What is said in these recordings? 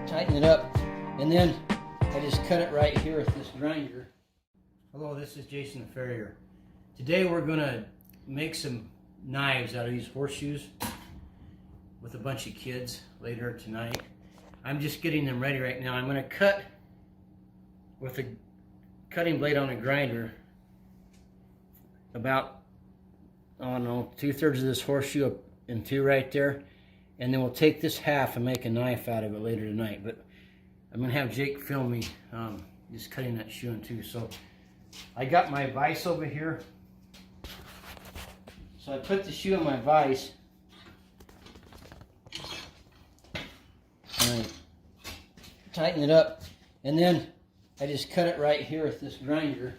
tighten it up, and then I just cut it right here with this grinder. Hello, this is Jason the Farrier. Today we're going to make some knives out of these horseshoes with a bunch of kids later tonight. I'm just getting them ready right now. I'm going to cut with a cutting blade on a grinder about, I don't know, 2/3 of this horseshoe up and 2 right there, and then we'll take this half and make a knife out of it later tonight. But I'm going to have Jake film me just cutting that shoe in 2. So I got my vise over here. So I put the shoe in my vise. And I tighten it up. And then I just cut it right here with this grinder.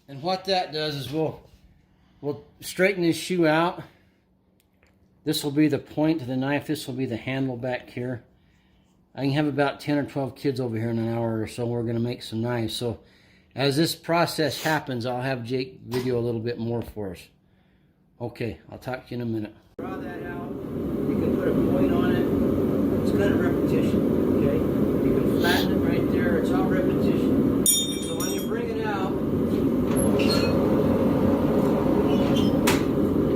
And what that does is we'll straighten this shoe out. This will be the point of the knife. This will be the handle back here. I can have about 10 or 12 kids over here in an hour or so. We're going to make some knives. So as this process happens, I'll have Jake video a little bit more for us. Okay, I'll talk to you in a minute. Draw that out. You can put a point on it. It's kind of repetition, okay? You can flatten it right there. It's all repetition. So when you bring it out,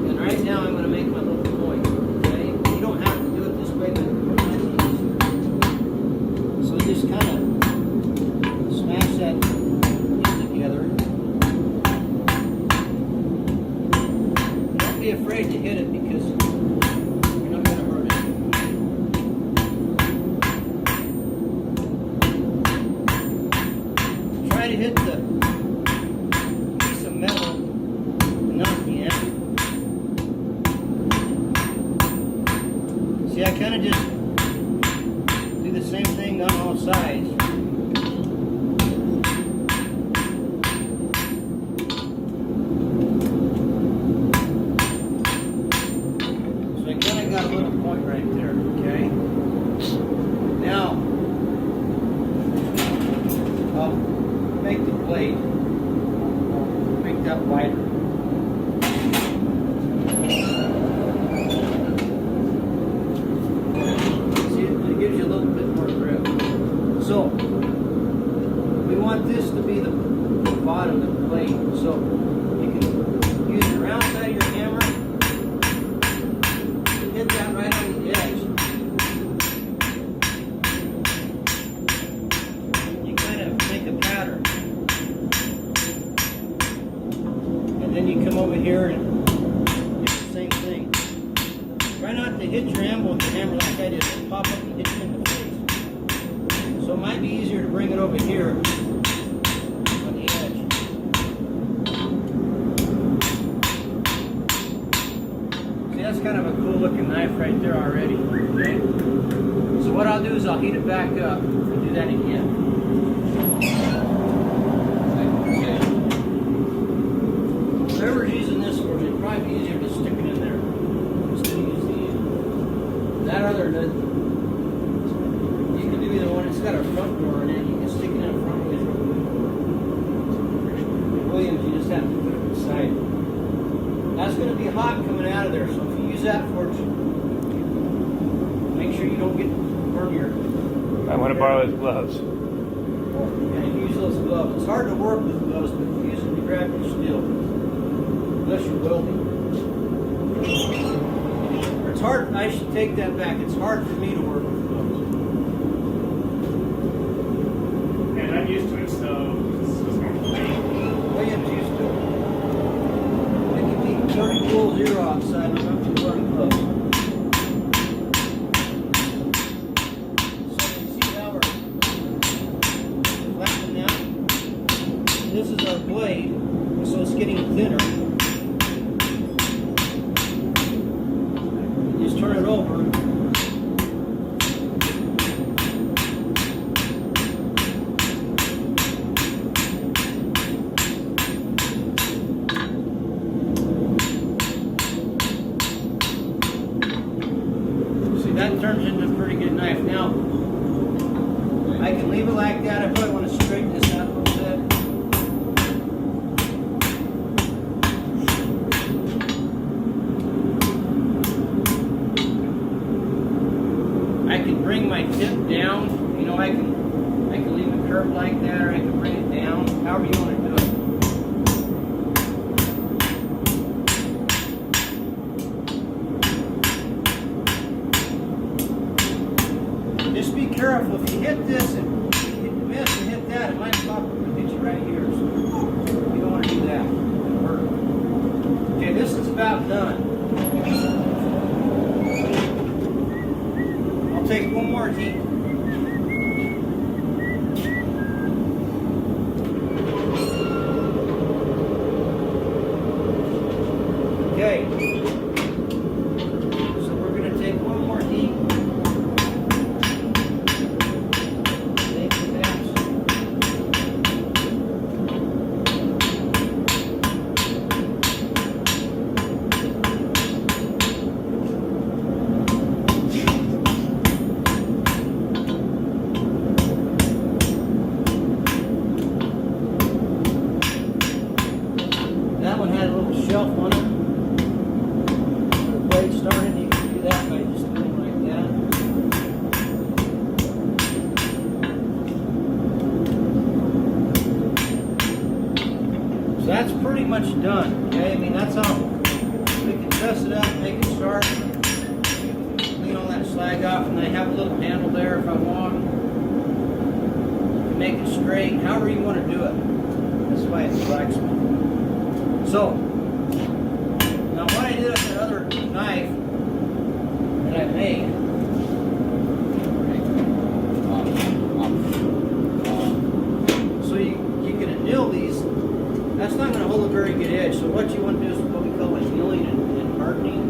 and right now I'm going to make my little point, okay? You don't have to do it this way, but so just kind of smash that in together. Don't be afraid to hit it because you're not going to hurt it. Try to hit the piece of metal, not the end. See, I kind of just do the same thing on all sides. So I kind of got a little point right there, okay? Now, I'll make the blade, make that wider. See, it gives you a little bit more grip. So, we want this to be the bottom of the blade. So, you can use the round side of your hammer, hit that right on the edge. You kind of make a pattern. And then you come over here and do the same thing. Try not to hit your anvil with the hammer like I did. It'll pop up and hit you in the face. So it might be easier to bring it over here on the edge. See, that's kind of a cool looking knife right there already. Okay? So what I'll do is I'll heat it back up and do that again. Whoever's using this for it'd probably be easier to stick it in there instead of use the end. That other, you can do either one. It's got a front door in it. You can stick it in front of it. Williams, you just have to put it beside. That's going to be hot coming out of there, so if you use that for it, make sure you don't burn your. I want to borrow his gloves. And use those gloves. It's hard to work with gloves, but if you use them to grab your steel. Unless you're welding. Or it's hard, I should take that back. It's hard for me to work with gloves. And I'm used to it, so this is going to be. William's used to it. It can be 30 below zero outside. Remember to wear gloves. So you see how we're flattening out? This is our blade, so it's getting thinner. Just turn it over. turns into a pretty good knife. Now, I can leave it like that. I probably want to straighten this out a little bit. I can bring my tip down. You know, I can leave it curved like that, or I can bring it down. However you want to do it. Just be careful. If you hit this and you miss and hit that, it might pop up and hit you right here. So you don't want to do that. It'll hurt. Okay, this is about done. I'll take one more heat. Okay. So we're going to take one more heat. That one had a little shelf on it. The blade started, you can do that by just doing like that. So that's pretty much done. Okay, I mean that's all. We can dress it up, make it sharp, clean all that slag off, and I have a little handle there if I want. You can make it straight, however you want to do it. That's why it's flexible. So, now what I did with the other knife that I made, so you can anneal these, that's not going to hold a very good edge. So what you want to do is what we call annealing and hardening.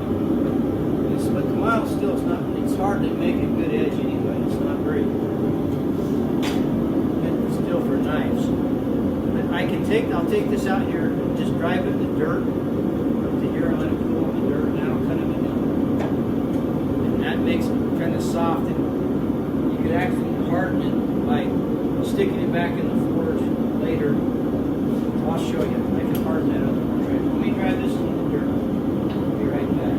But the mild steel is not, it's hard to make a good edge anyway. It's not very good steel for knives. I'll take this out here and just drive it in the dirt up to here and let it cool in the dirt, and that'll cut it in. And that makes it kind of soft, and you could actually harden it by sticking it back in the forge later. I'll show you. I can harden that up. Let me drive this in the dirt. I'll be right back.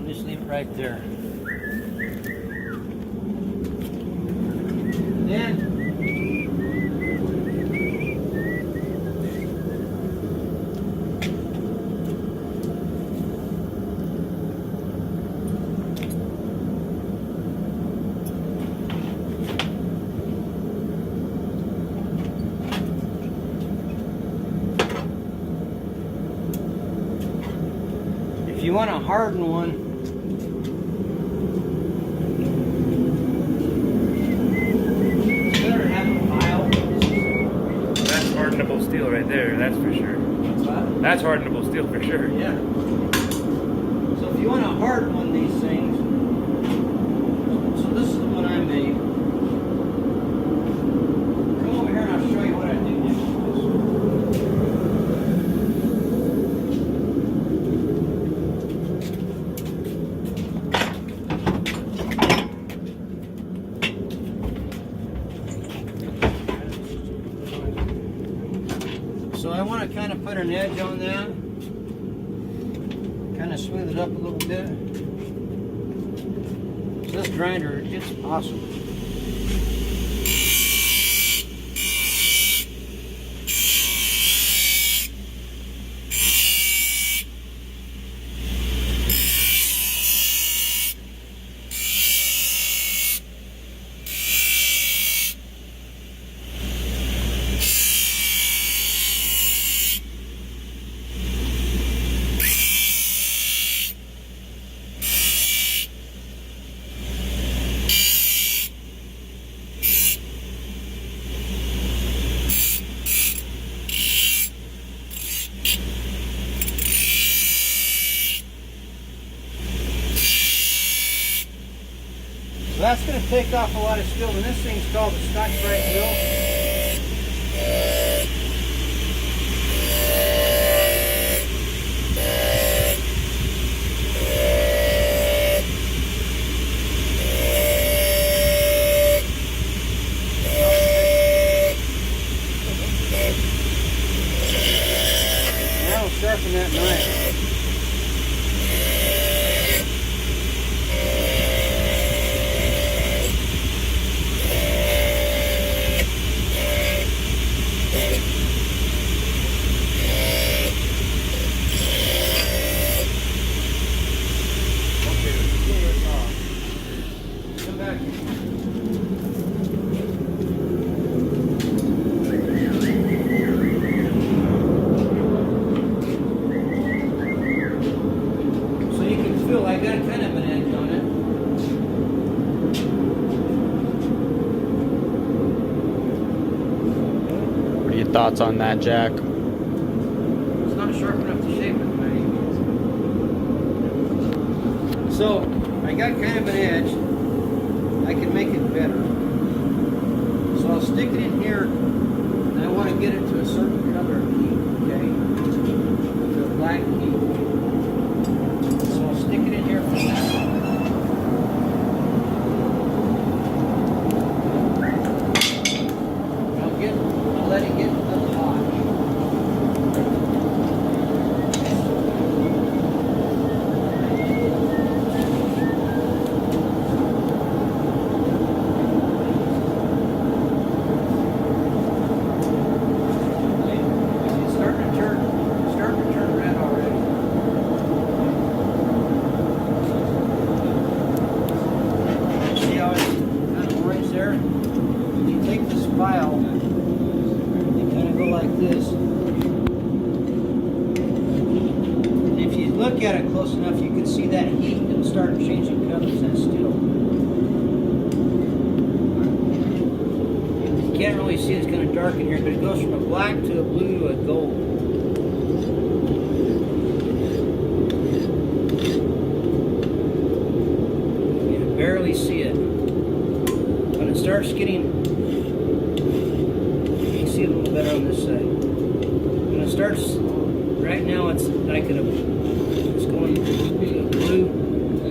Just leave it right there. Then if you want a hardened one, Hardenable steel right there, that's for sure. what's that? That's hardenable steel for sure. Yeah. So if you want to harden one of these things, so this is the one I made. Come over here and I'll show you what I do next to this. So I want to kind of put an edge on that, kind of smooth it up a little bit. So this grinder, it's awesome. That's going to take off a lot of steel, and this thing's called a Scotch-Brite wheel. Now we'll sharpen that knife. Come back here. So you can feel I got kind of an edge on it. What are your thoughts on that, Jack? It's not sharp enough to shape it by any means. So I got kind of an edge. I can make it better. So I'll stick it in here, and I want to get it to a certain color heat, okay? To a black heat. So I'll stick it in here for that. I'll let it get a little hot. File, they kind of go like this. And if you look at it close enough, you can see that heat. It'll start changing colors and steel. You can't really see it's going to darken here, but it goes from a black to a blue to a gold. You can barely see it. When it starts getting see a little better on this side. When it starts, right now it's like it's going to a blue.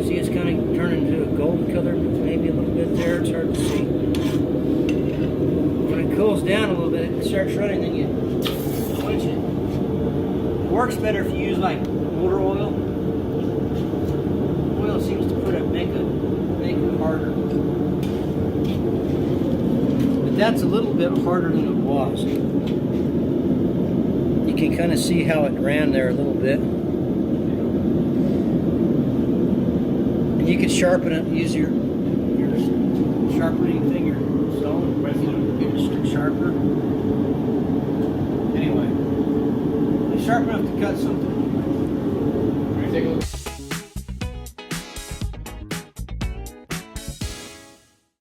See, it's kind of turning into a gold color, maybe a little bit there. It's hard to see. When it cools down a little bit, it starts running, then you quench it. It works better if you use like motor oil. Oil seems to make it harder. That's a little bit harder than it was. You can kind of see how it ran there a little bit. And you can sharpen it, use your sharpening finger. So, get it sharper. Anyway, it's sharp enough to cut something. Take a look.